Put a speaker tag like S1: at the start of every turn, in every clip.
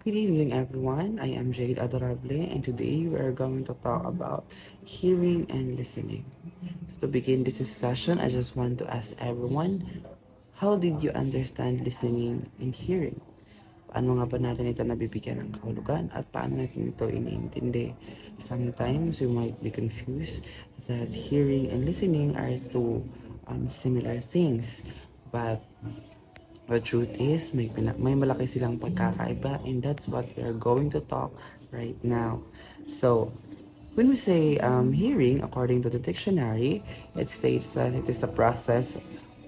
S1: Good evening, everyone. I am Jade Adorable, and today we are going to talk about hearing and listening. So, to begin this session, I just want to ask everyone, how did you understand listening and hearing? Paano nga ba natin ito nabibigyan ng kahulugan at paano natin ito iniintindi? Sometimes we might be confused that hearing and listening are two similar things, but the truth is, may malaki silang pagkakaiba, and that's what we are going to talk right now. So, when we say hearing, according to the dictionary, it states that it is a process,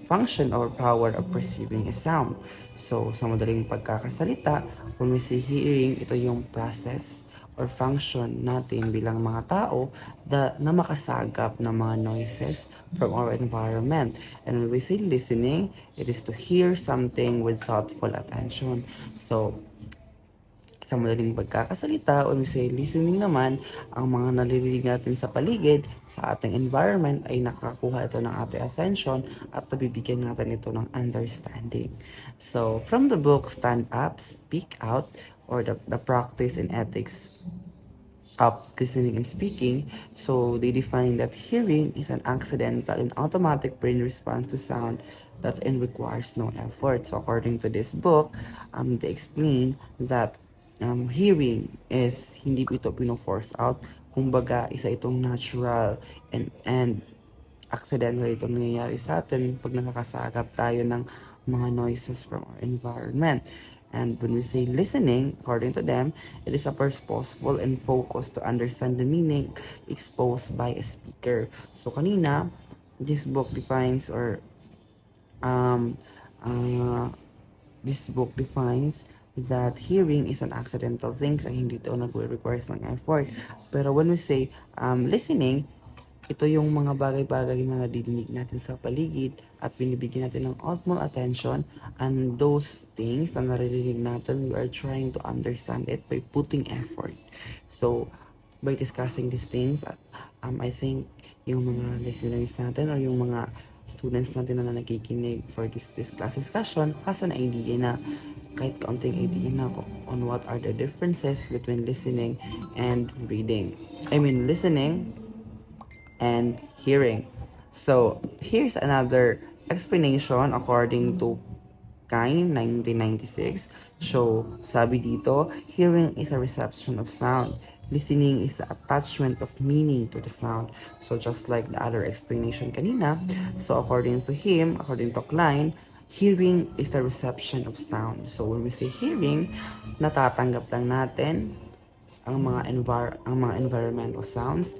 S1: function, or power of perceiving a sound. So, sa madaling pagkakasalita, when we say hearing, ito yung process or function natin bilang mga tao na makasagap ng mga noises from our environment. And when we say listening, it is to hear something with thoughtful attention. So, sa madaling pagkakasalita, when we say listening naman, ang mga naririnig natin sa paligid, sa ating environment ay nakakakuha ito ng ating attention at nabibigyan natin ito ng understanding. So, from the book Stand Up, Speak Out, or the practice and ethics of listening and speaking, so they define that hearing is an accidental and automatic brain response to sound that and requires no effort. So according to this book, they explain that hearing is hindi ito pino-force out. Kumbaga, isa itong natural and accidental itong nangyayari sa atin pag nakakasagap tayo ng mga noises from our environment. And when we say listening, according to them, it is a purposeful and focused to understand the meaning exposed by a speaker. So kanina, this book defines or um, uh, this book defines that hearing is an accidental thing, so hindi ito nag-requires ng effort. Pero when we say listening, ito yung mga bagay-bagay na nadidinig natin sa paligid at binibigyan natin ng utmost attention, and those things na naririnig natin, we are trying to understand it by putting effort. So, by discussing these things, I think yung mga listeners natin or yung mga students natin na nakikinig for this class discussion has an idea na kahit kaunting idea na on what are the differences between listening and reading. I mean, listening and hearing. So, here's another explanation according to Kine 1996. So, sabi dito, hearing is a reception of sound. Listening is the attachment of meaning to the sound. So, just like the other explanation kanina, so according to him, according to Klein, hearing is the reception of sound. So, when we say hearing, natatanggap lang natin ang mga environmental sounds.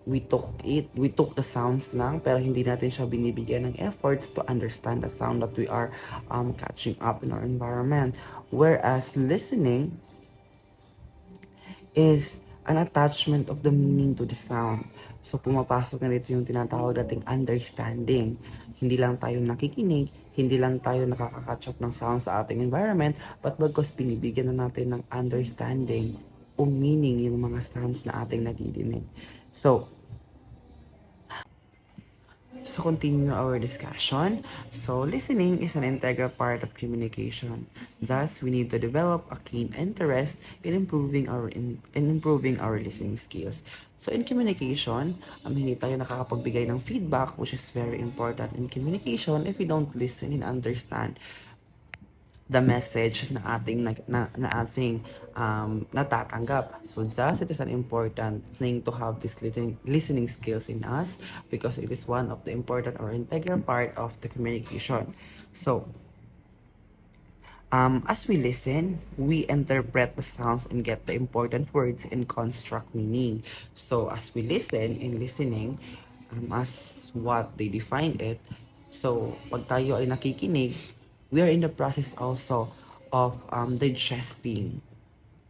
S1: We took the sounds lang, pero hindi natin siya binibigyan ng efforts to understand the sound that we are catching up in our environment. Whereas listening is an attachment of the meaning to the sound. So pumapasok na dito yung tinatawag nating understanding. Hindi lang tayo nakikinig, hindi lang tayo nakaka-catch up ng sound sa ating environment, but bagkus binibigyan na natin ng understanding o meaning yung mga sounds na ating nadidinig. So continue our discussion. So listening is an integral part of communication. Thus, we need to develop a keen interest in improving our listening skills. So in communication, hindi tayo nakakapagbigay ng feedback, which is very important in communication, if we don't listen and understand the message na ating natatanggap. So thus, it is an important thing to have this listening skills in us because it is one of the important or integral part of the communication. So, as we listen, we interpret the sounds and get the important words and construct meaning. So, as we listen in listening, as what they define it, so pag tayo ay nakikinig, we are in the process also of digesting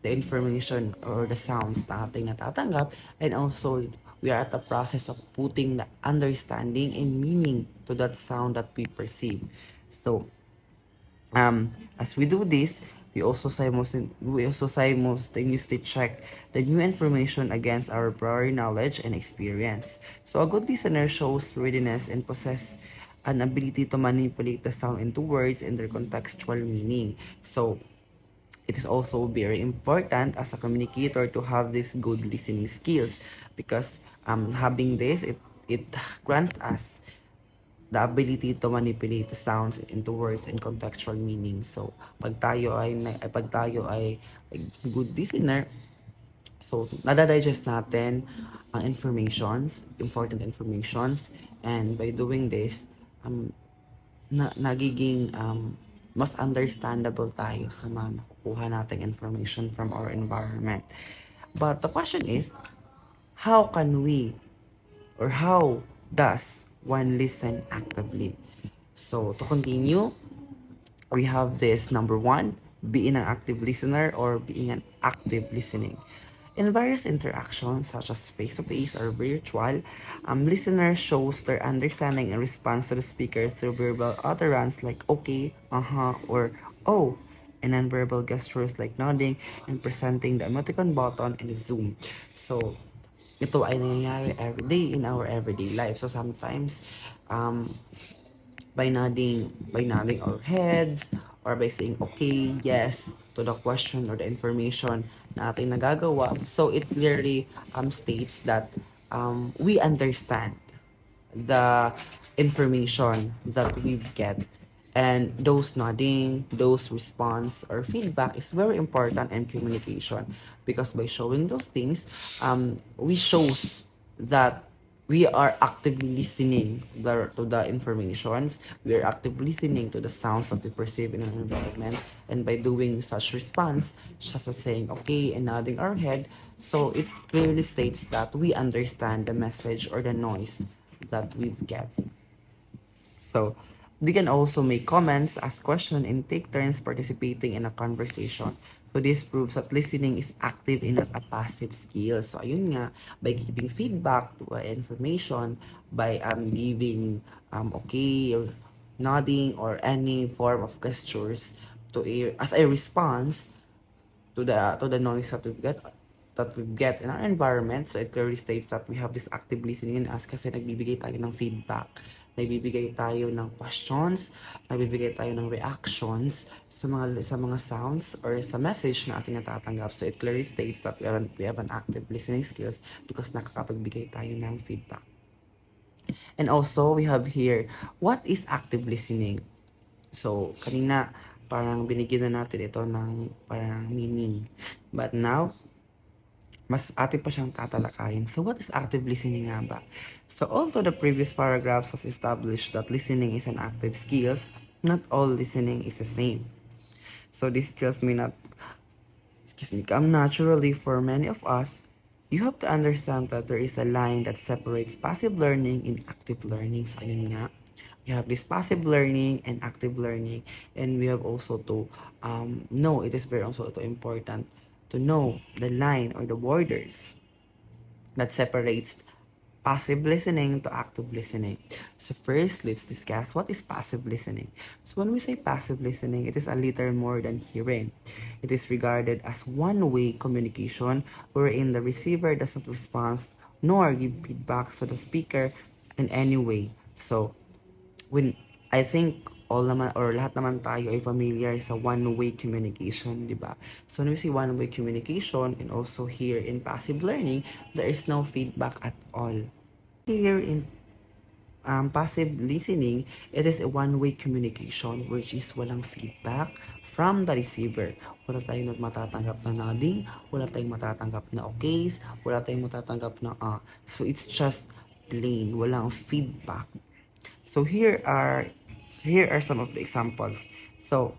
S1: the information or the sounds na ating natatanggap, and also we are at the process of putting the understanding and meaning to that sound that we perceive. So, as we do this, we also simultaneously check the new information against our prior knowledge and experience. So a good listener shows readiness and possess an ability to manipulate the sound into words and their contextual meaning. So it is also very important as a communicator to have these good listening skills because having this, it grants us the ability to manipulate the sounds into words and contextual meaning. So, pag tayo ay good listener, so nadadigest natin ang informations, important informations, and by doing this, nagiging mas understandable tayo sa mga nakukuha nating information from our environment. But the question is, how can we or how does one listen actively? So to continue, we have this number one, being an active listener or being an active listening. In various interactions, such as face-to-face or virtual, listener shows their understanding and response to the speaker through verbal utterance like okay, uh-huh, or oh, and non-verbal gestures like nodding and presenting the emoticon button and zoom. So, ito ay nangyayari every day in our everyday life. So, sometimes, um, by nodding our heads or by saying okay, yes to the question or the information na ating nagagawa. So it clearly states that we understand the information that we get, and those nodding, those response or feedback is very important in communication because by showing those things, we shows that we are actively listening to the informations, we are actively listening to the sounds that we perceive in our environment, and by doing such response, such as saying okay and nodding our head, so it clearly states that we understand the message or the noise that we've get. So they can also make comments, ask questions, and take turns participating in a conversation. So this proves that listening is active and not a passive skill. So ayun nga, by giving feedback to information, by giving okay or nodding or any form of gestures to as a response to the noise that we get in our environment. So it clearly states that we have this active listening in us kasi nagbibigay tayo ng feedback, nagbibigay tayo ng questions, nagbibigay tayo ng reactions sa mga sounds or sa message na ating natatanggap. So it clearly states that we have an active listening skills because nakakapagbigay tayo ng feedback. And also, we have here, what is active listening? So, kanina, parang binigyan na natin ito ng parang meaning. But now, mas atin pa siyang tatalakayin. So, what is active listening nga ba? So, although the previous paragraphs has established that listening is an active skills, not all listening is the same. So, these skills may not, come naturally for many of us. You have to understand that there is a line that separates passive learning and active learning. So, ayun nga. We have this passive learning and active learning, and we have also to know, it is very also important to know the line or the borders that separates passive listening to active listening. So first, let's discuss what is passive listening. So when we say passive listening, it is a little more than hearing. It is regarded as one-way communication wherein the receiver does not respond nor give feedback to the speaker in any way. So when I think all naman or lahat naman tayo ay familiar sa one-way communication, di ba? So when we say one-way communication and also here in passive learning, there is no feedback at all. Here in passive listening, it is a one-way communication which is walang feedback from the receiver. Wala tayong matatanggap na nodding, wala tayong matatanggap na okays, wala tayong matatanggap na So it's just plain, walang feedback. So here are some of the examples. So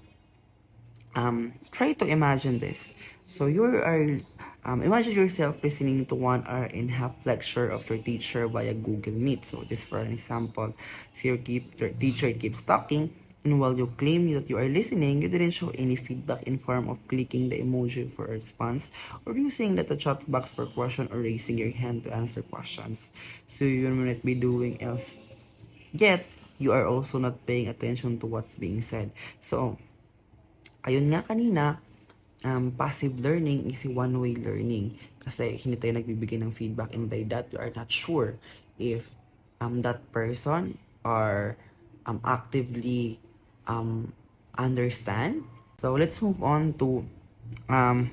S1: try to imagine this. So you are imagine yourself listening to 1 hour and half lecture of your teacher via Google Meet. So this for an example. So your teacher keeps talking, and while you claim that you are listening, you didn't show any feedback in form of clicking the emoji for a response or using the chat box for question or raising your hand to answer questions. So you will not be doing else. Yet, you are also not paying attention to what's being said. So, ayun nga kanina, passive learning is one-way learning. Kasi hindi tayo nagbibigay ng feedback, and by that, you are not sure if that person are actively understand. So, let's move on to um,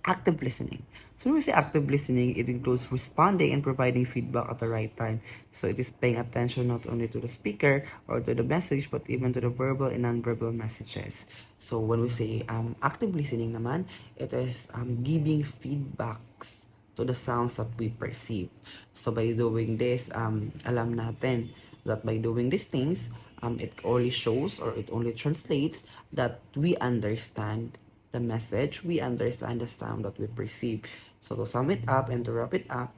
S1: active listening. So when we say active listening, it includes responding and providing feedback at the right time. So it is paying attention not only to the speaker or to the message, but even to the verbal and non-verbal messages. So when we say active listening naman, it is giving feedbacks to the sounds that we perceive. So by doing this, alam natin that by doing these things, it only shows or it only translates that we understand the message, we understand the sound that we perceive. So to sum it up and to wrap it up,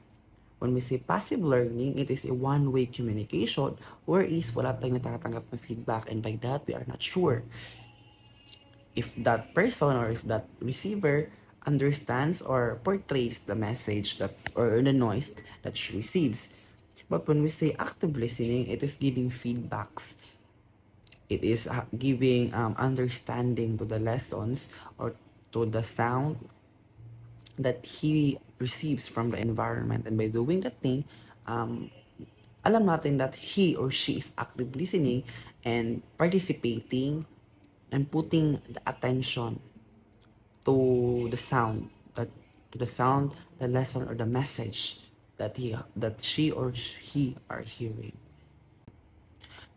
S1: when we say passive learning, it is a one-way communication whereas wala tayong natatanggap ng feedback, and by that, we are not sure if that person or if that receiver understands or portrays the message that or the noise that she receives. But when we say active listening, it is giving feedbacks. It is giving understanding to the lessons or to the sound that he receives from the environment. And by doing that thing, um, alam natin that he or she is active listening and participating and putting the attention to the sound, that to the sound, the lesson or the message that she or he are hearing.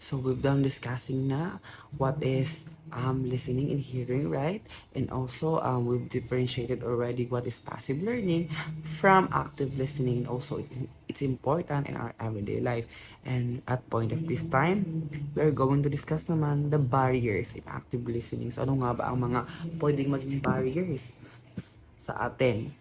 S1: So we've done discussing na what is listening and hearing, right? And also we've differentiated already what is passive learning from active listening. And also it's important in our everyday life. And at point of this time, we're going to discuss naman the barriers in active listening. So ano nga ba ang mga pwedeng maging barriers sa atin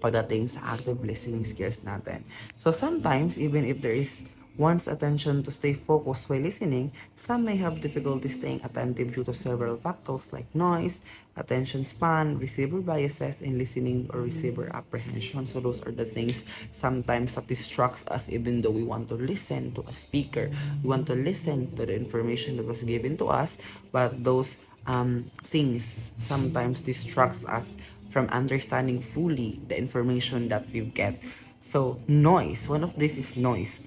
S1: pagdating sa active listening skills natin. So sometimes, even if there is one's attention to stay focused while listening, some may have difficulty staying attentive due to several factors like noise, attention span, receiver biases, and listening or receiver apprehension. So those are the things sometimes that distracts us even though we want to listen to a speaker. We want to listen to the information that was given to us, but those things sometimes distracts us from understanding fully the information that we get. So noise, one of this is noise.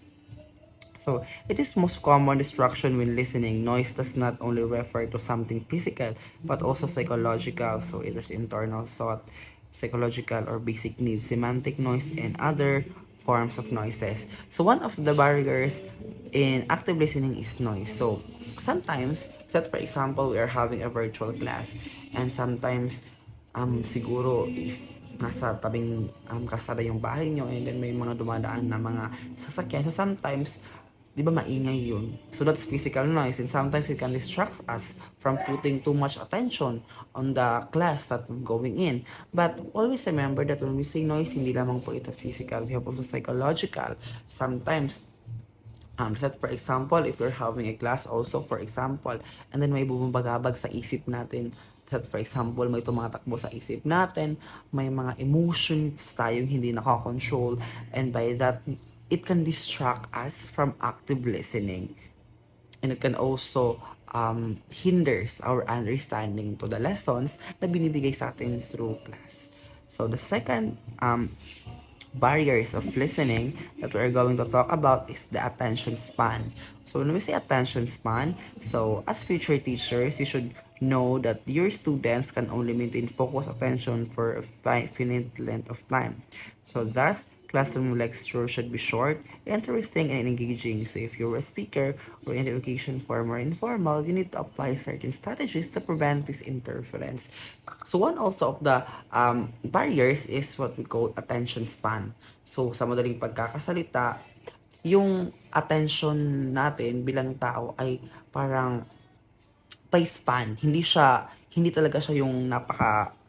S1: So it is most common distraction when listening. Noise does not only refer to something physical, but also psychological. So it is internal thought, psychological or basic needs, semantic noise, and other forms of noises. So one of the barriers in active listening is noise. So sometimes, set for example, we are having a virtual class, and sometimes siguro if nasa tabing kalsada yung bahay nyo and then may mga dumadaan na mga sasakyan. So sometimes, di ba maingay yun? So that's physical noise, and sometimes it can distract us from putting too much attention on the class that we're going in. But always remember that when we say noise, hindi lamang po ito physical. We have also psychological. Sometimes that for example, if we're having a class also, for example, and then may bumabagabag sa isip natin, that for example, may tumatakbo sa isip natin, may mga emotions tayong hindi nakakontrol, and by that, it can distract us from active listening. And it can also hinders our understanding to the lessons na binibigay sa atin through class. So the second barriers of listening that we're going to talk about is the attention span. So when we say attention span, so as future teachers, you should know that your students can only maintain focused attention for a finite length of time. So thus, classroom lecture should be short, interesting, and engaging. So if you're a speaker or in the education form or informal, you need to apply certain strategies to prevent this interference. So one also of the barriers is what we call attention span. So sa madaling pagkakasalita, yung attention natin bilang tao ay parang by span. Hindi talaga siya yung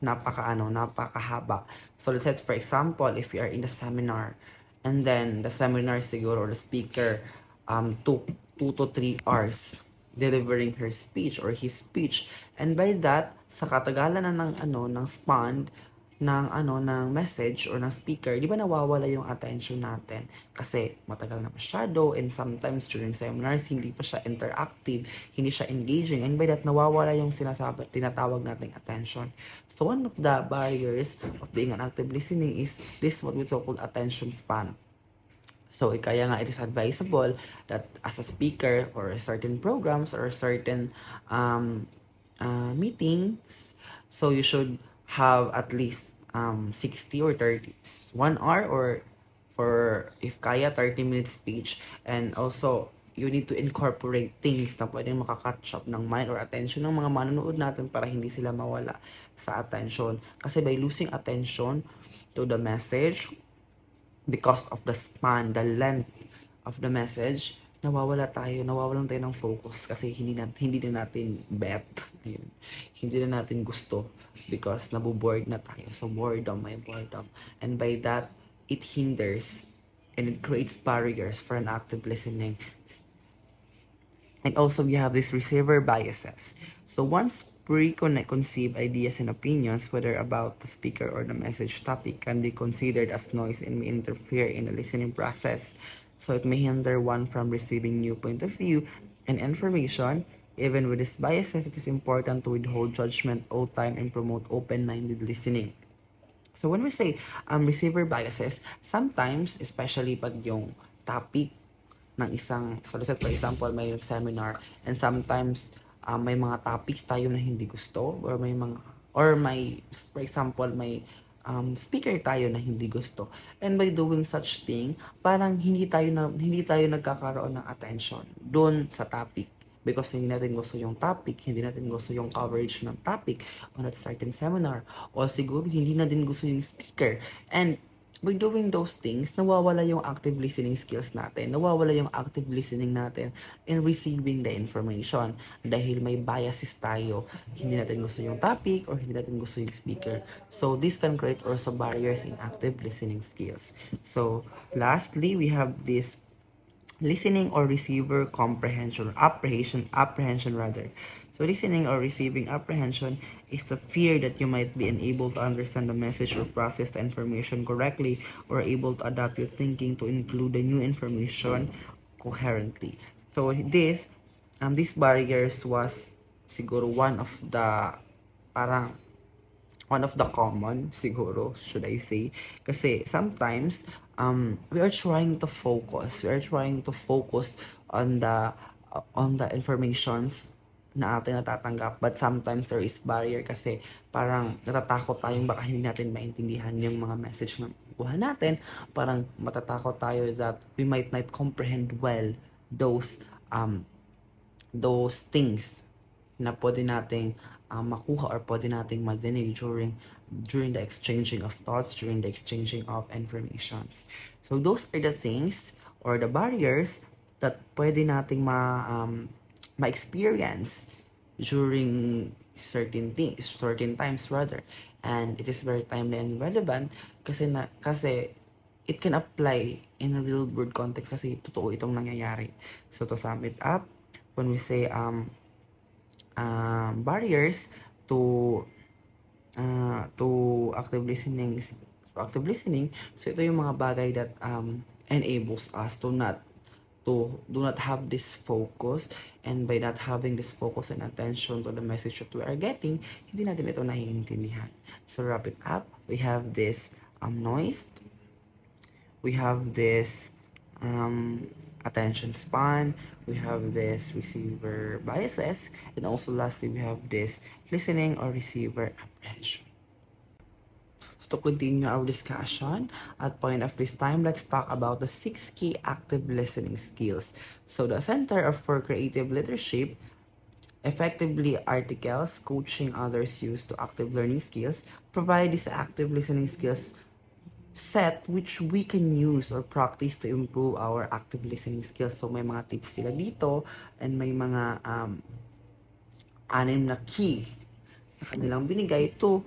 S1: napakahaba. So let's say for example, if you are in the seminar and then the seminar siguro or the speaker took 2 to 3 hours delivering her speech or his speech, and by that sa katagalan na ng span ng message or ng speaker, di ba nawawala yung attention natin? Kasi matagal na masyado, and sometimes during seminars, hindi pa siya interactive, hindi siya engaging, and by that, nawawala yung tinatawag nating attention. So one of the barriers of being an active listening is this what we call attention span. So, kaya nga it is advisable that as a speaker or certain programs or certain meetings, So you should have at least 60 or 30, 1 hour, or for if kaya 30 minutes speech. And also you need to incorporate things na pwedeng makakatch up ng mind or attention ng mga manonood natin para hindi sila mawala sa attention. Kasi by losing attention to the message, because of the span, the length of the message, nawawalan tayo ng focus kasi hindi na natin bet. Ayun. Hindi na natin gusto because naboboard na tayo. So boredom, may boredom. And by that, it hinders and it creates barriers for an active listening. And also, we have these receiver biases. So once preconceived ideas and opinions, whether about the speaker or the message topic, can be considered as noise and may interfere in the listening process. So it may hinder one from receiving new point of view and information. Even with these biases, it is important to withhold judgment all time and promote open-minded listening. So when we say receiver biases, sometimes, especially pag yung topic ng isang, so let's say for example, may seminar, and sometimes may mga topics tayo na hindi gusto, or may, for example, may speaker tayo na hindi gusto. And by doing such thing, parang hindi tayo nagkakaroon ng attention doon sa topic. Because hindi natin gusto yung topic, hindi natin gusto yung coverage ng topic on that certain seminar, o siguro hindi na din gusto yung speaker. And by doing those things, nawawala yung active listening skills natin, nawawala yung active listening natin in receiving the information dahil may biases tayo. Hindi natin gusto yung topic or hindi natin gusto yung speaker. So this can create also barriers in active listening skills. So lastly, we have this listening or receiver comprehension, apprehension rather. So listening or receiving apprehension is the fear that you might be unable to understand the message or process the information correctly, or able to adapt your thinking to include the new information coherently. So these barriers was siguro parang one of the common, siguro, should I say. Kasi sometimes, we are trying to focus. We are trying to focus on the informations na atin natatanggap. But sometimes there is barrier kasi parang natatakot tayong baka hindi natin maintindihan yung mga message na kuha natin. Parang matatakot tayo that we might not comprehend well those things na pwede nating makuha or pwede nating madinig during the exchanging of thoughts, during the exchanging of informations. So those are the things or the barriers that pwede nating ma-experience during certain times rather. And it is very timely and relevant kasi it can apply in a real world context kasi totoo itong nangyayari. So to sum it up, when we say barriers to active listening, so ito yung mga bagay that enables us to do not have this focus, and by not having this focus and attention to the message that we are getting, hindi natin ito naiintindihan. So wrap it up, we have this noise, we have this attention span, we have this receiver biases, and also lastly, we have this listening or receiver apprehension. So to continue our discussion, at point of this time, let's talk about the 6 key active listening skills. So the Center for Creative Leadership effectively articles coaching others use to active learning skills, provide these active listening skills set which we can use or practice to improve our active listening skills. So may mga tips sila dito, and may mga 6 na key na kanilang binigay to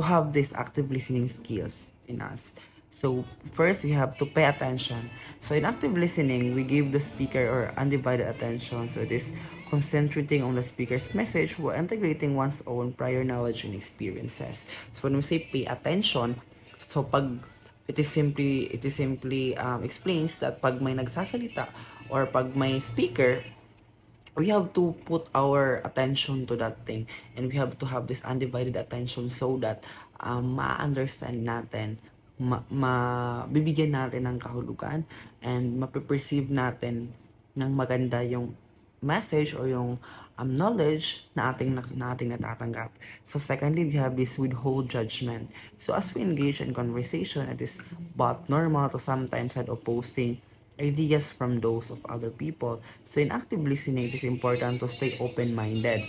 S1: have this active listening skills in us. So first, we have to pay attention. So in active listening, we give the speaker or undivided attention. So it is concentrating on the speaker's message while integrating one's own prior knowledge and experiences. So when we say pay attention, so it is simply explains that pag may nagsasalita or pag may speaker, we have to put our attention to that thing, and we have to have this undivided attention so that ma-understand natin, mabibigyan natin ng kahulugan, and mape-perceive natin ng maganda yung message or yung knowledge na ating natatanggap. So secondly, we have this withhold judgment. So as we engage in conversation, it is both normal to sometimes had opposing ideas from those of other people. So in active listening, it is important to stay open-minded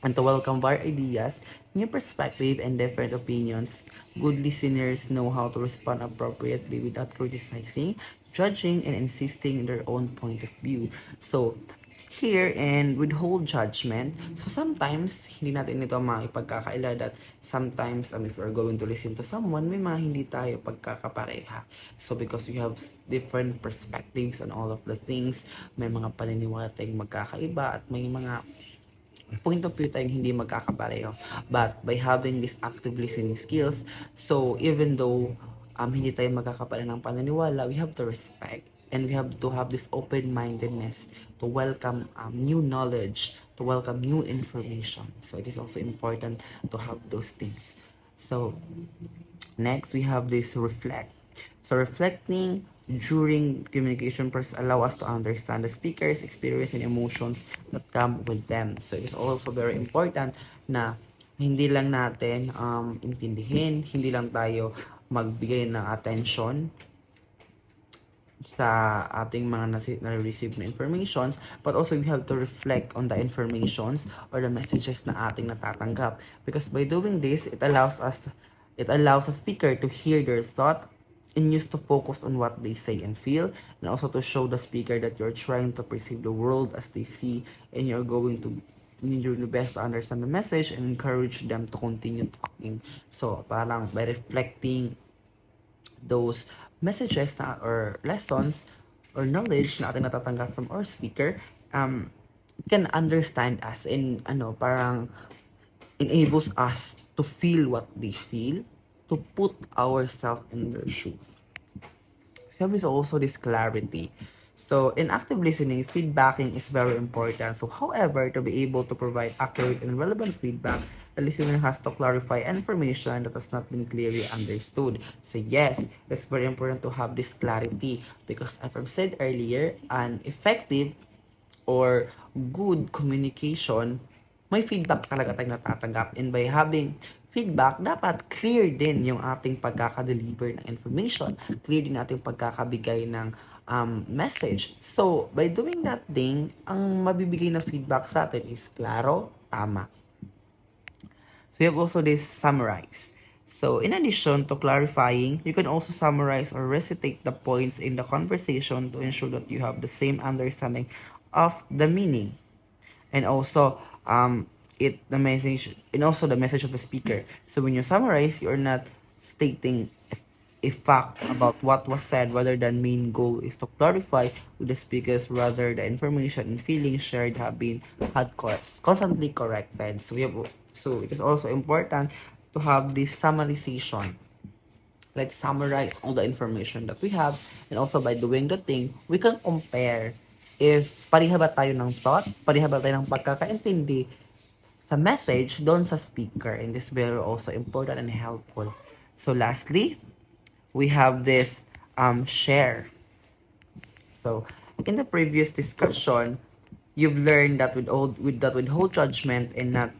S1: and to welcome our ideas, new perspective, and different opinions. Good listeners know how to respond appropriately without criticizing, judging, and insisting their own point of view. So, here and withhold judgment. So sometimes, hindi natin ito maipagkakaila that sometimes if we're going to listen to someone, may mga hindi tayo pagkakapareha. So because we have different perspectives on all of the things, may mga paniniwala tayong magkakaiba at may mga point of view tayong hindi magkakapareho. But by having this active listening skills, so even though hindi tayo magkakapareho ng paniniwala, we have to respect and we have to have this open-mindedness to welcome new knowledge, to welcome new information. So it is also important to have those things. So next, we have this reflect. So reflecting during communication process allow us to understand the speaker's experience and emotions that come with them. So it is also very important na hindi lang natin intindihin, hindi lang tayo magbigay ng attention sa ating mga na-receive na informations, but also we have to reflect on the informations or the messages na ating natatanggap. Because by doing this, it allows a speaker to hear their thought and use to focus on what they say and feel, and also to show the speaker that you're trying to perceive the world as they see, and you're going to do your best to understand the message and encourage them to continue talking. So, parang by reflecting those messages or lessons or knowledge na ating natatanggap from our speaker, can understand us and parang enables us to feel what they feel, to put ourselves in their shoes. So is also this clarity. So in active listening, feedbacking is very important. So however, to be able to provide accurate and relevant feedback, the listener has to clarify information that has not been clearly understood. So yes, it's very important to have this clarity because as I've said earlier, an effective or good communication, may feedback talaga tayong natatanggap. And by having feedback, dapat clear din yung ating pagkakadeliver ng information. Clear din ating pagkakabigay ng message. So, by doing that thing, ang mabibigay na feedback sa atin is klaro, tama. So, we have also this summarize. So, in addition to clarifying, you can also summarize or recitate the points in the conversation to ensure that you have the same understanding of the meaning. And also, the message, and also the message of the speaker. So when you summarize, you're not stating a fact about what was said, rather than main goal is to clarify with the speakers, rather the information and feelings shared have been constantly corrected. So it is also important to have this summarization. Let's summarize all the information that we have, and also by doing the thing, we can compare if pareha ba tayo ng thought, pareha ba tayo ng pagkakaintindi sa message doon sa speaker, and this is very also important and helpful. So lastly, we have this share. So in the previous discussion, you've learned that withhold judgment and not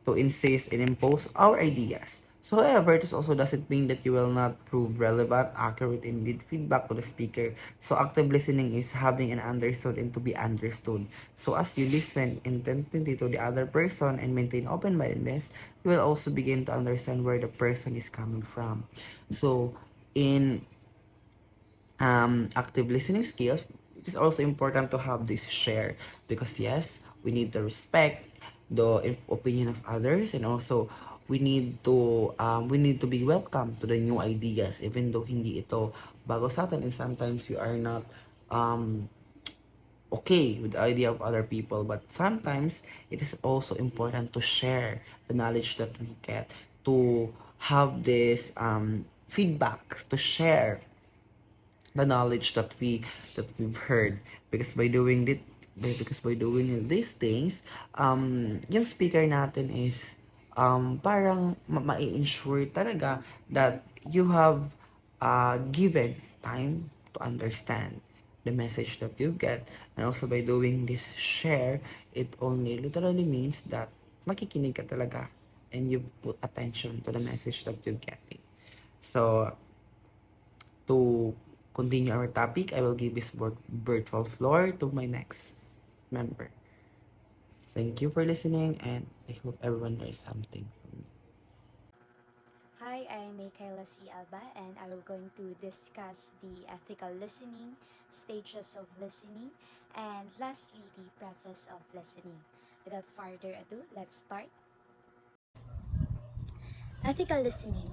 S1: to insist and impose our ideas. So, however, this also doesn't mean that you will not prove relevant, accurate, and lead feedback to the speaker. So, active listening is having an understood and to be understood. So, as you listen intently to the other person and maintain open-mindedness, you will also begin to understand where the person is coming from. So, in active listening skills, it is also important to have this share because yes, we need to respect the opinion of others, and also we need to be welcome to the new ideas even though hindi ito bago sa atin, and sometimes we are not okay with the idea of other people, but sometimes it is also important to share the knowledge that we get, to have this feedbacks, to share the knowledge that we've heard, because by doing these things, yung speaker natin is parang ma-ensure talaga that you have given time to understand, the message that you get. And also by doing this share, it only literally means that makikinig ka talaga and you put attention to the message that you're getting. So to continue our topic, I will give this virtual floor to my next member. Thank you for listening, and I hope everyone learns something from me.
S2: Hi, I'm Michaela C. Alba, and I will going to discuss the ethical listening, stages of listening, and lastly, the process of listening. Without further ado, let's start. Ethical listening.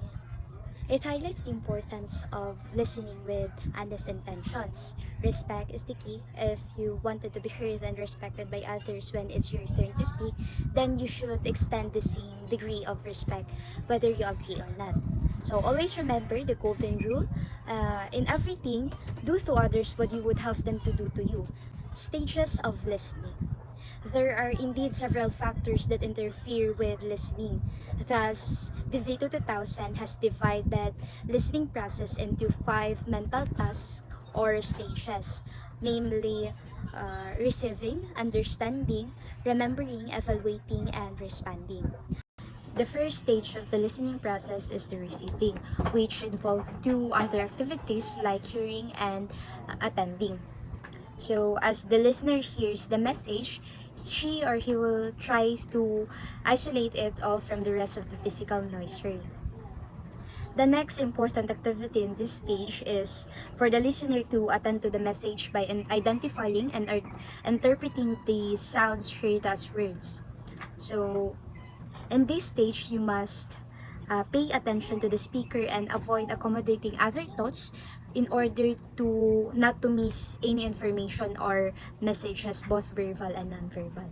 S2: It highlights the importance of listening with honest intentions. Respect is the key. If you wanted to be heard and respected by others when it's your turn to speak, then you should extend the same degree of respect whether you agree or not. So always remember the golden rule. In everything, do to others what you would have them to do to you. Stages of listening. There are indeed several factors that interfere with listening. Thus, the Vito 2000 has divided listening process into five mental tasks or stages, namely receiving, understanding, remembering, evaluating, and responding. The first stage of the listening process is the receiving, which involves two other activities like hearing and attending. So, as the listener hears the message, she or he will try to isolate it all from the rest of the physical noise heard. The next important activity in this stage is for the listener to attend to the message by identifying and interpreting the sounds heard as words. So, in this stage, you must pay attention to the speaker and avoid accommodating other thoughts in order to not to miss any information or messages, both verbal and non-verbal.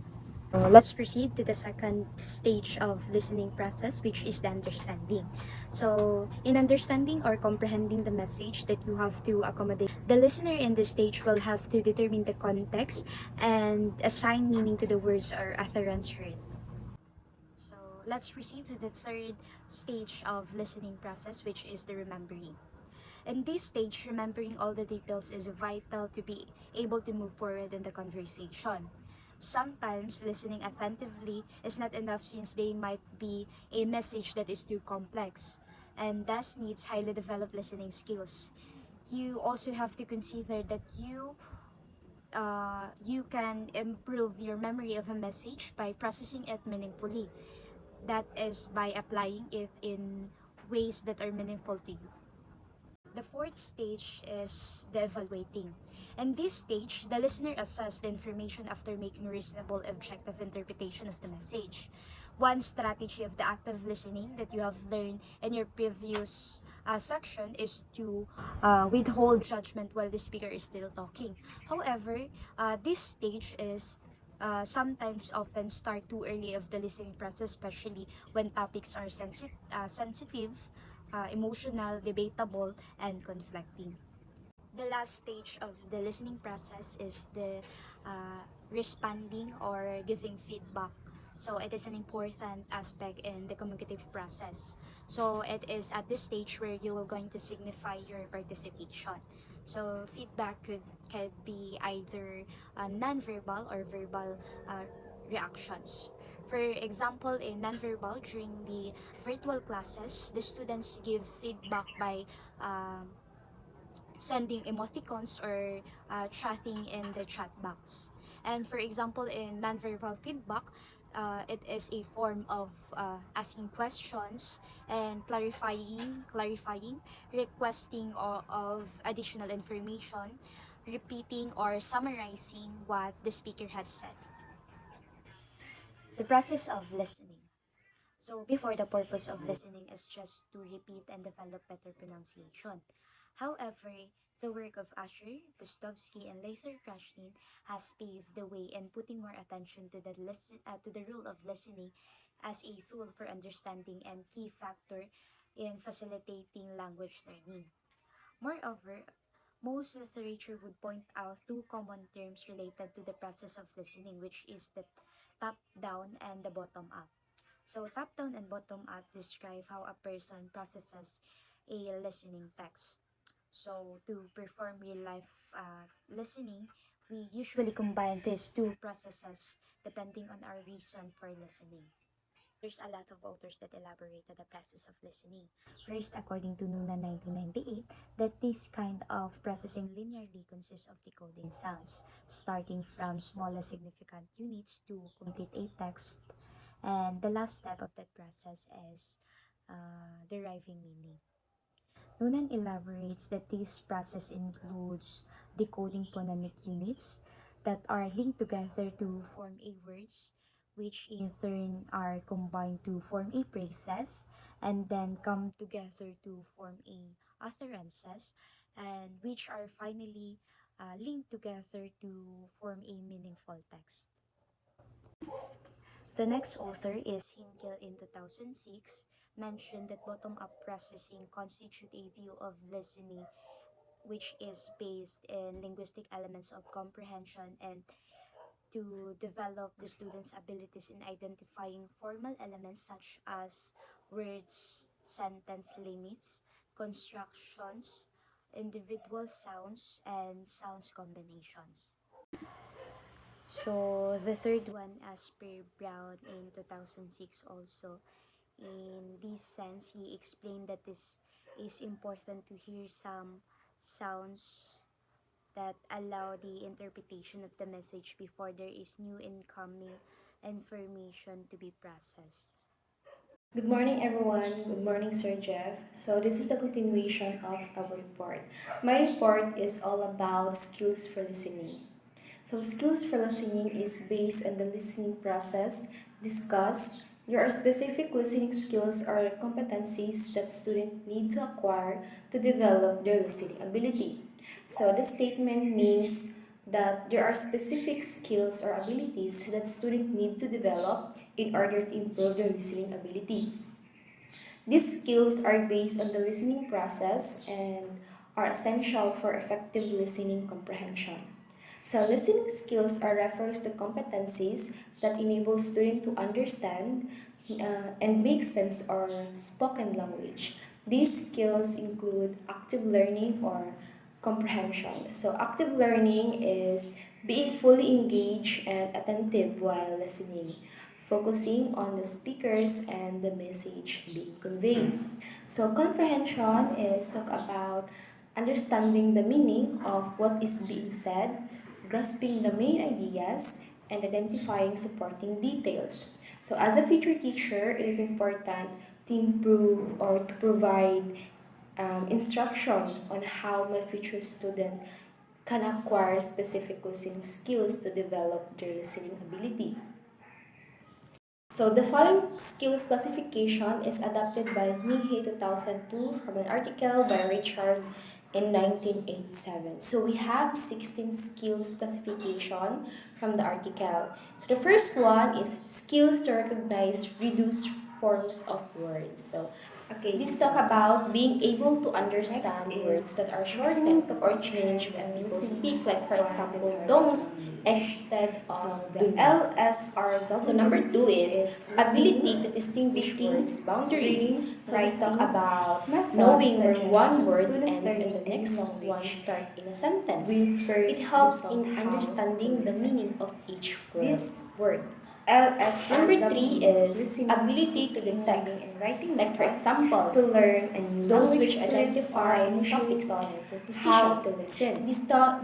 S2: So let's proceed to the second stage of listening process, which is the understanding. So, in understanding or comprehending the message that you have to accommodate, the listener in this stage will have to determine the context and assign meaning to the words or utterance heard. So let's proceed to the third stage of listening process, which is the remembering. In this stage, remembering all the details is vital to be able to move forward in the conversation. Sometimes listening attentively is not enough since they might be a message that is too complex and thus needs highly developed listening skills. You also have to consider that you can improve your memory of a message by processing it meaningfully. That is by applying it in ways that are meaningful to you. The fourth stage is the evaluating. In this stage, the listener assesses the information after making reasonable objective interpretation of the message. One strategy of the active listening that you have learned in your previous section is to withhold judgment while the speaker is still talking. However, this stage is sometimes often start too early of the listening process, especially when topics are sensitive, emotional, debatable, and conflicting. The last stage of the listening process is the responding or giving feedback. So it is an important aspect in the communicative process. So it is at this stage where you are going to signify your participation. So feedback could be either non-verbal or verbal reactions. For example, in nonverbal, during the virtual classes, the students give feedback by um, sending emoticons or chatting in the chat box. And for example, in nonverbal feedback, it is a form of asking questions and clarifying, requesting of additional information, repeating or summarizing what the speaker has said. The process of listening. So before, the purpose of listening is just to repeat and develop better pronunciation. However, the work of Asher, Pustovsky, and later Krasnin has paved the way in putting more attention to to the role of listening as a tool for understanding and key factor in facilitating language learning. Moreover, most literature would point out two common terms related to the process of listening, which is the top down and the bottom up. So, top down and bottom up describe how a person processes a listening text. So to perform real life listening, we usually combine these two processes depending on our reason for listening. There's a lot of authors that elaborated the process of listening. First, according to Noonan 1998, that this kind of processing linearly consists of decoding sounds, starting from smallest significant units to complete a text. And the last step of that process is deriving meaning. Noonan elaborates that this process includes decoding phonemic units that are linked together to form a words, which in turn are combined to form a phrases, and then come together to form a utterances, and which are finally linked together to form a meaningful text. The next author is Hinkel in 2006, mentioned that bottom-up processing constitute a view of listening which is based in linguistic elements of comprehension and to develop the students' abilities in identifying formal elements such as words, sentence limits, constructions, individual sounds, and sounds combinations. So the third one, as per Brown in 2006 also, in this sense, he explained that this is important to hear some sounds that allow the interpretation of the message before there is new incoming information to be processed.
S3: Good morning, everyone. Good morning, Sir Jeff. So, this is the continuation of our report. My report is all about skills for listening. So, skills for listening is based on the listening process discussed. There are specific listening skills or competencies that students need to acquire to develop their listening ability. So, the statement means that there are specific skills or abilities that students need to develop in order to improve their listening ability. These skills are based on the listening process and are essential for effective listening comprehension. So, listening skills are refers to competencies that enable students to understand and make sense of spoken language. These skills include active learning or comprehension. So, active learning is being fully engaged and attentive while listening, focusing on the speakers and the message being conveyed. So, comprehension is talk about understanding the meaning of what is being said, grasping the main ideas, and identifying supporting details. So, as a future teacher, it is important to improve or to provide instruction on how my future student can acquire specific listening skills to develop their listening ability. So the following skills classification is adopted by Nihei 2002 from an article by Richard in 1987. So we have 16 skills classification from the article. So the first one is skills to recognize reduced forms of words. So this talk about being able to understand words that are shortened or changed when people speak. Like for example, don't instead of the LSR. So number two is ability to distinguish words boundaries. So let's talk about knowing where one word ends and the next one starts in a sentence. It helps in understanding the meaning of each word. LS number three is ability to detect and writing, like for example, to learn and those which identify topics and how to listen. This talk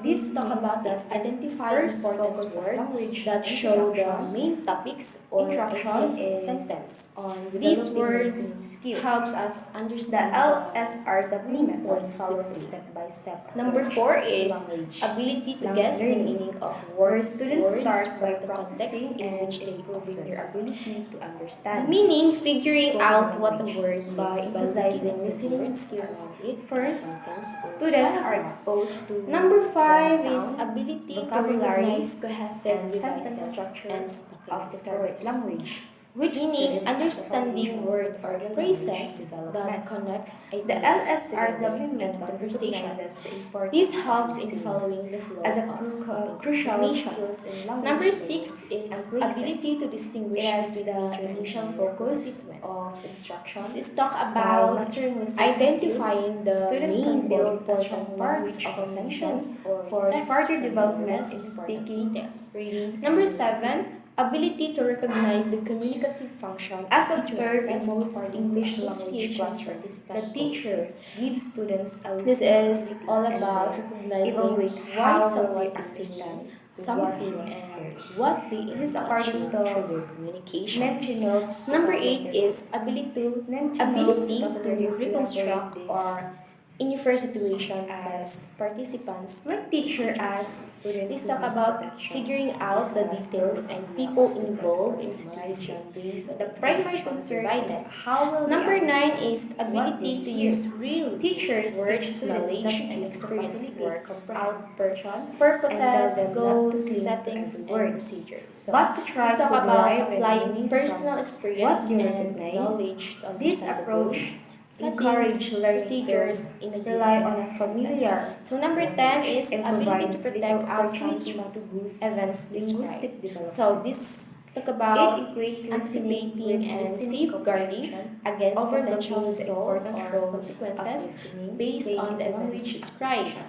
S3: about this identify important words that show the main topics or instructions in a sentence. On these words helps us understand the LSRW method follows a step-by-step. Number four is ability to guess the meaning of words. Students start by practicing and improving their ability to understand. Meaning, figuring out what the word by emphasizing listening skills. First, students are exposed to number five is ability to recognize cohesive sentence structures of the correct language. which
S4: meaning
S3: serve as a
S4: understanding
S3: foundation
S4: word
S3: for
S4: or
S3: further language
S4: phrases that
S3: development.
S4: connect
S3: The
S4: ideas together
S3: LSRW
S4: in a
S3: method
S4: conversation.
S3: recognizes the importance
S4: This
S3: of
S4: helps in
S3: listening
S4: following the flow
S3: as a
S4: of spoken
S3: crucial
S4: information.
S3: skills in language
S4: Number
S3: learning
S4: 6 is
S3: and places.
S4: ability to
S3: It
S4: distinguish
S3: has
S4: between
S3: the
S4: major and
S3: initial
S4: minor
S3: focus
S4: constituent.
S3: of instruction.
S4: This is talk
S3: By
S4: about
S3: mastering listening
S4: identifying
S3: skills,
S4: the
S3: student
S4: main
S3: can
S4: or
S3: build a strong
S4: important parts
S3: language
S4: of a sentence
S3: foundation
S4: or
S3: for
S4: text
S3: further
S4: from the
S3: development
S4: less
S3: in
S4: important
S3: speaking,
S4: details.
S3: reading,
S4: Number
S3: and writing.
S4: 7, ability to recognize the communicative function
S3: As
S4: of
S3: observed in
S4: utterances
S3: most
S4: according to
S3: English language
S4: association
S3: classroom, the
S4: participant goals.
S3: teacher gives students a
S4: This
S3: listening
S4: is
S3: activity
S4: all
S3: and
S4: about
S3: then
S4: recognizing
S3: evaluate
S4: why
S3: how will
S4: someone
S3: they
S4: is saying
S3: understand what
S4: something
S3: was
S4: and
S3: heard.
S4: what they
S3: This
S4: aim
S3: is
S4: to
S3: according
S4: achieve
S3: to
S4: through their communication.
S3: Nemchinov's
S4: Number 8
S3: 2013.
S4: is
S3: Nemchinov's
S4: ability to
S3: 2013
S4: reconstruct
S3: elaborated
S4: or
S3: this
S4: infer situation
S3: as
S4: as participants
S3: when teacher
S4: procedures.
S3: asks student
S4: This
S3: to
S4: talk
S3: make
S4: about
S3: protection,
S4: figuring out the
S3: discuss
S4: details
S3: the
S4: and
S3: idea
S4: people
S3: of defense
S4: involved
S3: or
S4: in
S3: stimulation.
S4: situation based on
S3: The
S4: the
S3: primary
S4: information
S3: concern
S4: provided.
S3: is how will they
S4: Number 9
S3: understand
S4: is
S3: what
S4: ability
S3: they
S4: to
S3: hear.
S4: use real
S3: Teachers
S4: words,
S3: teach students
S4: knowledge, and
S3: strategies to
S4: experience to
S3: facilitate
S4: work out
S3: comprehension and tell
S4: purposes,
S3: them not to
S4: goals,
S3: cling to
S4: settings,
S3: every
S4: and
S3: word,
S4: procedures. So,
S3: but to try
S4: let's
S3: to
S4: talk about
S3: derive any
S4: applying
S3: meaning
S4: personal
S3: from
S4: experience
S3: what they
S4: and
S3: recognize.
S4: knowledge to
S3: This
S4: understand the
S3: approach
S4: goals,
S3: encourage
S4: settings,
S3: learning
S4: procedures
S3: to
S4: in a
S3: rely
S4: given
S3: on a
S4: context.
S3: familiar
S4: So number 10
S3: language
S4: is
S3: and
S4: ability to
S3: provides
S4: protect
S3: little
S4: outcomes
S3: opportunity
S4: from
S3: to boost
S4: events
S3: linguistic
S4: described.
S3: development.
S4: So this talk
S3: It
S4: about
S3: equates listening
S4: anticipating
S3: with
S4: and
S3: listening
S4: safeguarding
S3: comprehension,
S4: against potential
S3: overlooking the
S4: results
S3: important
S4: or
S3: role of
S4: consequences
S3: listening
S4: based
S3: playing
S4: on the
S3: in
S4: events
S3: language
S4: described.
S3: acquisition.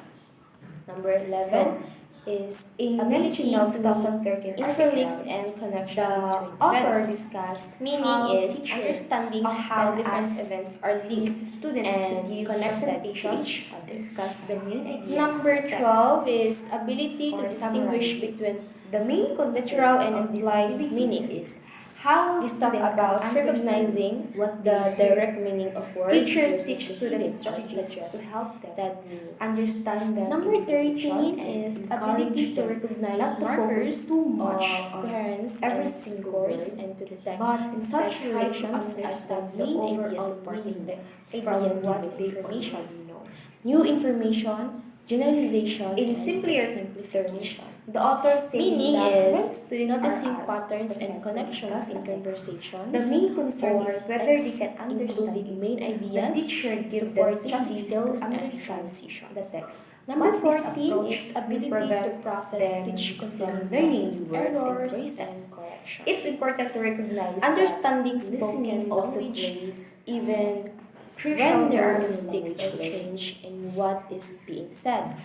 S4: Number 11
S3: So,
S4: is
S3: in
S4: ability
S3: Nemchinov's
S4: to
S3: 2013
S4: infer links
S3: article,
S4: and connection
S3: the
S4: between
S3: author
S4: events.
S3: discussed
S4: Meaning
S3: how
S4: is
S3: teacher
S4: understanding
S3: often
S4: how different
S3: asks
S4: events are linked
S3: his student
S4: and
S3: to give
S4: connected to
S3: presentations
S4: each other.
S3: discuss the main ideas
S4: Number
S3: of the text
S4: 12 is ability to
S3: or
S4: distinguish
S3: summarize it.
S4: between
S3: The main concern
S4: literal and
S3: of these
S4: implied
S3: activities
S4: meaning.
S3: is how will
S4: This talk
S3: student
S4: about
S3: can understand
S4: recognizing
S3: what
S4: the
S3: they hear.
S4: direct meaning of words
S3: Teachers
S4: versus
S3: teach
S4: the
S3: students
S4: hidden parts
S3: strategies
S4: such
S3: to
S4: as
S3: help them
S4: that meaning.
S3: understand them
S4: Number
S3: in
S4: 13
S3: and
S4: is
S3: encourage
S4: ability to
S3: them
S4: recognize
S3: not to focus
S4: markers
S3: too much
S4: of
S3: on
S4: coherence
S3: every
S4: and
S3: single
S4: scores
S3: word,
S4: and to detect
S3: but instead
S4: such
S3: try to
S4: relations as the
S3: understand the
S4: main idea
S3: overall
S4: supporting
S3: meaning
S4: the
S3: from
S4: idea
S3: what
S4: given
S3: they
S4: information.
S3: already know.
S4: New information, generalization,
S3: In
S4: and
S3: simpler
S4: exemplification.
S3: terms, the author saying
S4: Meaning
S3: that when
S4: is
S3: students
S4: noticing
S3: are asked
S4: patterns
S3: present
S4: and
S3: or
S4: connections
S3: discuss
S4: in
S3: a text,
S4: conversations
S3: the main concern
S4: or
S3: is whether they
S4: texts,
S3: can understand
S4: including
S3: it.
S4: main
S3: The
S4: ideas,
S3: teacher gives them
S4: supporting
S3: strategies
S4: details,
S3: to
S4: and
S3: understand
S4: transitions.
S3: the text.
S4: Number
S3: But this
S4: 14
S3: approach
S4: is
S3: will
S4: ability to
S3: prevent
S4: process
S3: them
S4: speech
S3: from
S4: containing
S3: learning
S4: process
S3: new words and
S4: errors
S3: phrases.
S4: and corrections.
S3: It's important to recognize
S4: Understanding
S3: that listening
S4: spoken
S3: also
S4: language,
S3: plays
S4: even
S3: crucial
S4: when there are
S3: role in
S4: mistakes
S3: language
S4: or
S3: learning.
S4: change in what is being said.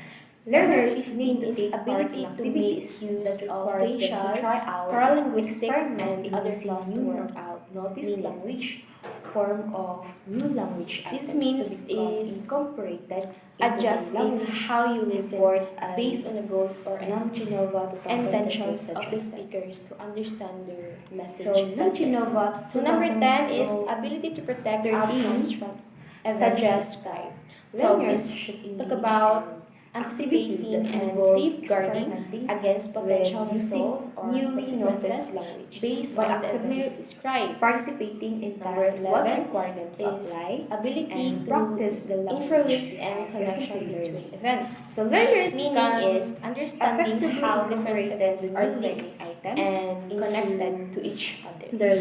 S3: Learners need
S4: 15
S3: to
S4: is
S3: take part
S4: ability
S3: in
S4: to make
S3: activities
S4: use
S3: that
S4: of
S3: requires them
S4: facial,
S3: to try out,
S4: paralinguistic,
S3: experiment
S4: and
S3: in
S4: other
S3: using
S4: class to
S3: new
S4: work out
S3: notice
S4: meaning.
S3: language, form of new language
S4: This
S3: items
S4: means
S3: to become
S4: is
S3: incorporated into the
S4: adjusting
S3: language
S4: how you listen
S3: report
S4: based on the goals or
S3: Namchinova 2013
S4: intentions of the
S3: suggested.
S4: speakers to understand their message
S3: So
S4: better.
S3: Namchinova
S4: So number 10 is
S3: 2013
S4: ability to protect outcomes from events
S3: suggests
S4: described.
S3: that
S4: So
S3: learners
S4: this
S3: should
S4: talk
S3: engage
S4: about
S3: in activities
S4: anticipating
S3: that
S4: and
S3: involve
S4: safeguarding
S3: experimenting
S4: against potential
S3: with
S4: results
S3: using
S4: or
S3: newly noticed
S4: consequences
S3: language
S4: based
S3: by
S4: on the
S3: actively
S4: events described.
S3: participating in
S4: Number
S3: tasks what
S4: 11
S3: require them to
S4: is
S3: apply
S4: ability
S3: and
S4: to
S3: practice the
S4: infer
S3: language
S4: links
S3: they
S4: and
S3: have
S4: connection
S3: recently
S4: between
S3: learned.
S4: events.
S3: So learners
S4: Meaning
S3: can
S4: is understanding
S3: effectively
S4: how different
S3: incorporate
S4: events
S3: the
S4: are
S3: new
S4: linked
S3: learning items
S4: and
S3: into
S4: connected to each other.
S3: their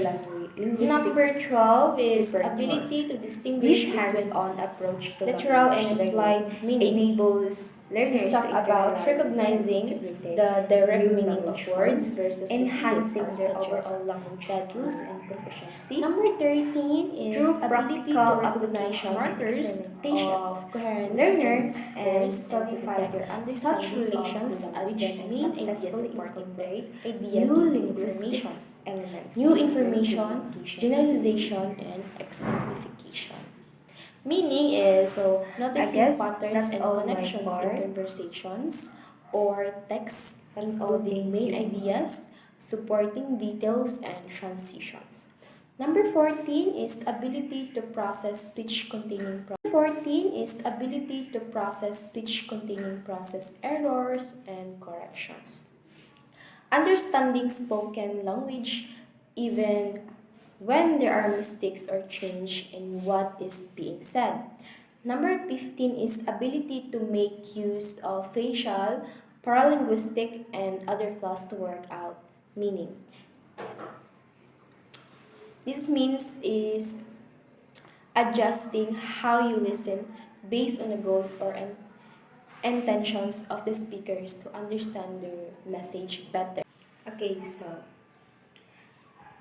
S3: linguistic
S4: Number 12 is
S3: repertoire.
S4: ability to distinguish
S3: This
S4: between
S3: hands-on approach to
S4: literal
S3: language
S4: and
S3: learning
S4: implied meaning.
S3: enables learners
S4: Let's talk
S3: to
S4: about
S3: internalize
S4: recognizing
S3: and integrate
S4: the direct
S3: new
S4: meaning of
S3: language
S4: words
S3: forms,
S4: versus the hidden
S3: enhancing
S4: parts
S3: their
S4: such as
S3: overall language
S4: that
S3: skills
S4: meaning.
S3: and proficiency.
S4: Number 13 is
S3: Through
S4: ability to
S3: practical
S4: recognize
S3: application and
S4: markers
S3: experimentation,
S4: of coherence
S3: learners
S4: and
S3: and
S4: scores and to
S3: solidify
S4: detect
S3: their
S4: such
S3: understanding
S4: relations
S3: of the
S4: as
S3: language
S4: the
S3: and
S4: main idea
S3: successfully
S4: supporting the
S3: incorporate
S4: idea
S3: new
S4: given
S3: linguistic
S4: information.
S3: elements
S4: New
S3: in their
S4: information,
S3: communication.
S4: generalization, and exemplification. Meaning is
S3: So, I
S4: noticing
S3: guess
S4: patterns
S3: that's
S4: and
S3: all my
S4: connections in
S3: part.
S4: conversations or texts,
S3: That's all,
S4: including
S3: thank
S4: main
S3: you.
S4: ideas, supporting details, and transitions. Number 14 is ability to process speech containing 14 is ability to process speech containing process errors and corrections. Understanding spoken language even when there are mistakes or change in what is being said. Number 15 is ability to make use of facial, paralinguistic, and other class to work out meaning. This means is adjusting how you listen based on the goals or intentions of the speakers to understand their message better. Okay, so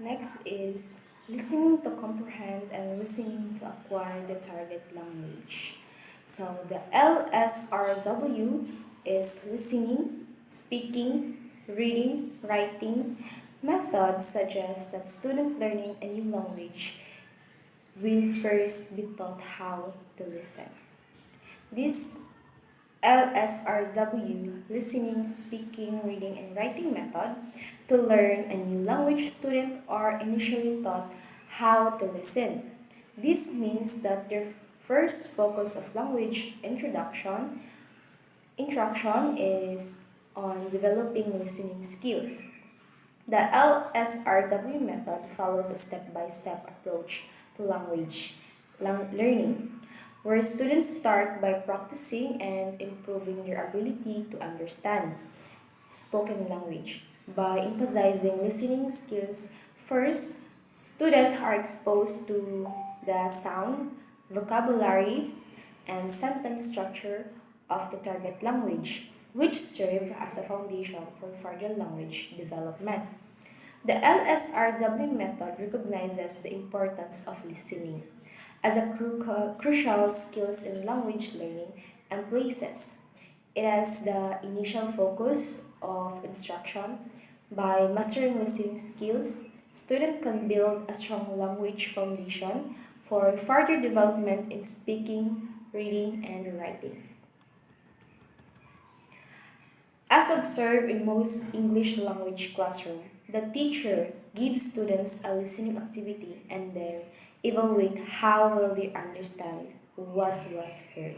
S4: next is listening to comprehend and listening to acquire the target language. So the LSRW is listening, speaking, reading, writing. Methods suggest that student learning a new language will first be taught how to listen. This LSRW, listening, speaking, reading, and writing method, to learn a new language, students are initially taught how to listen. This means that their first focus of language instruction is on developing listening skills. The LSRW method follows a step-by-step approach to language learning, where students start by practicing and improving their ability to understand spoken language by emphasizing listening skills. First, students are exposed to the sound, vocabulary, and sentence structure of the target language, which serve as a foundation for further language development. The LSRW method recognizes the importance of listening as a crucial skills in language learning and places it has the initial focus of instruction. By mastering listening skills, students can build a strong language foundation for further development in speaking, reading, and writing. As observed in most English language classroom, the teacher gives students a listening activity and then evaluate how well they understand what was heard.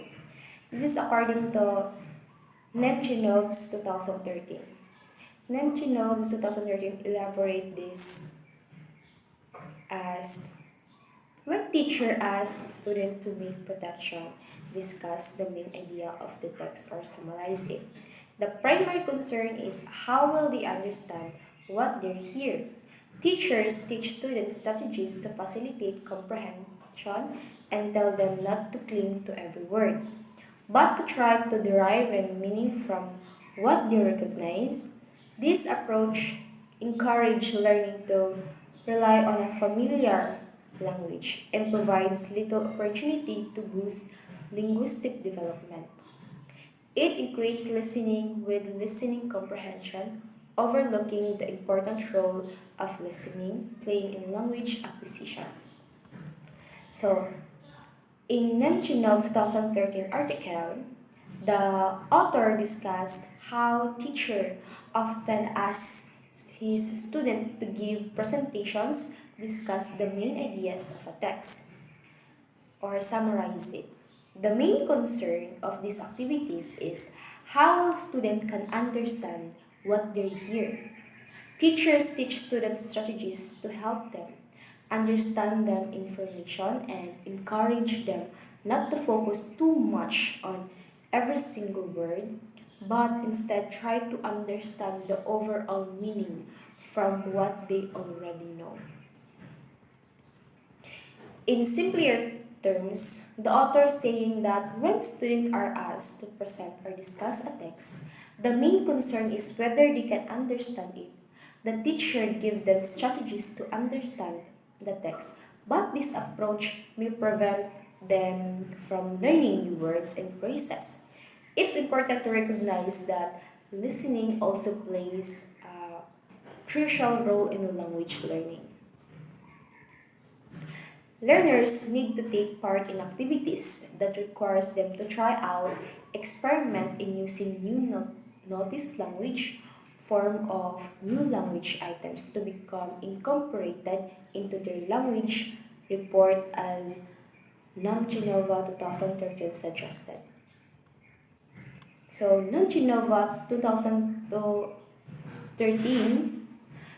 S4: This is according to Nemchinov's 2013. Nemchinov's 2013 elaborate this as when teacher asks student to make protection, discuss the main idea of the text or summarize it. The primary concern is how well they understand what they hear. Teachers teach students strategies to facilitate comprehension and tell them not to cling to every word, but to try to derive a meaning from what they recognize. This approach encourages learning to rely on a familiar language and provides little opportunity to boost linguistic development. It equates listening with listening comprehension, overlooking the important role of listening playing in language acquisition. So, in Nemchinov's 2013 article, the author discussed how teacher often asks his student to give presentations, discuss the main ideas of a text, or summarize it. The main concern of these activities is how a student can understand what they hear. Teachers teach students strategies to help them understand them information and encourage them not to focus too much on every single word, but instead try to understand the overall meaning from what they already know. In simpler terms, the author is saying that when students are asked to present or discuss a text, the main concern is whether they can understand it. The teacher gives them strategies to understand the text, but this approach may prevent them from learning new words and phrases. It's important to recognize that listening also plays a crucial role in language learning. Learners need to take part in activities that requires them to try out, experiment in using new noticed language, form of new language items to become incorporated into their language report as Namchinova 2013 suggested. So Namchinova 2013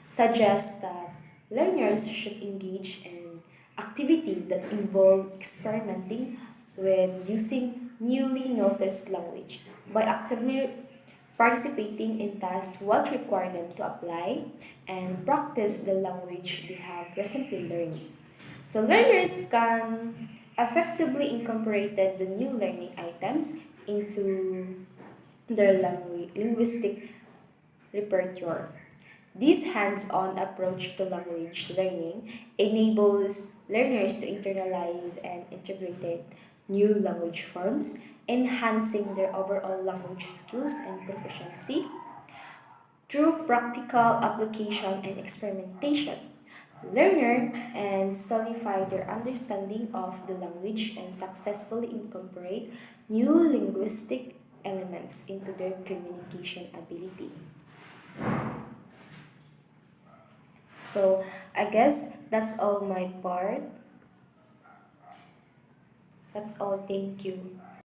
S4: suggests that learners should engage in activity that involve experimenting with using newly noticed language by actively
S3: participating in tasks what require them to apply and practice the language they have recently learned. So learners can effectively incorporate the new learning items into their linguistic repertoire. This hands-on approach to language learning enables learners to internalize and integrate new language forms, enhancing their overall language skills and proficiency. Through practical application and experimentation, learner and solidify their understanding of the language and successfully incorporate new linguistic elements into their communication ability. So I guess that's all my part. That's all. Thank you.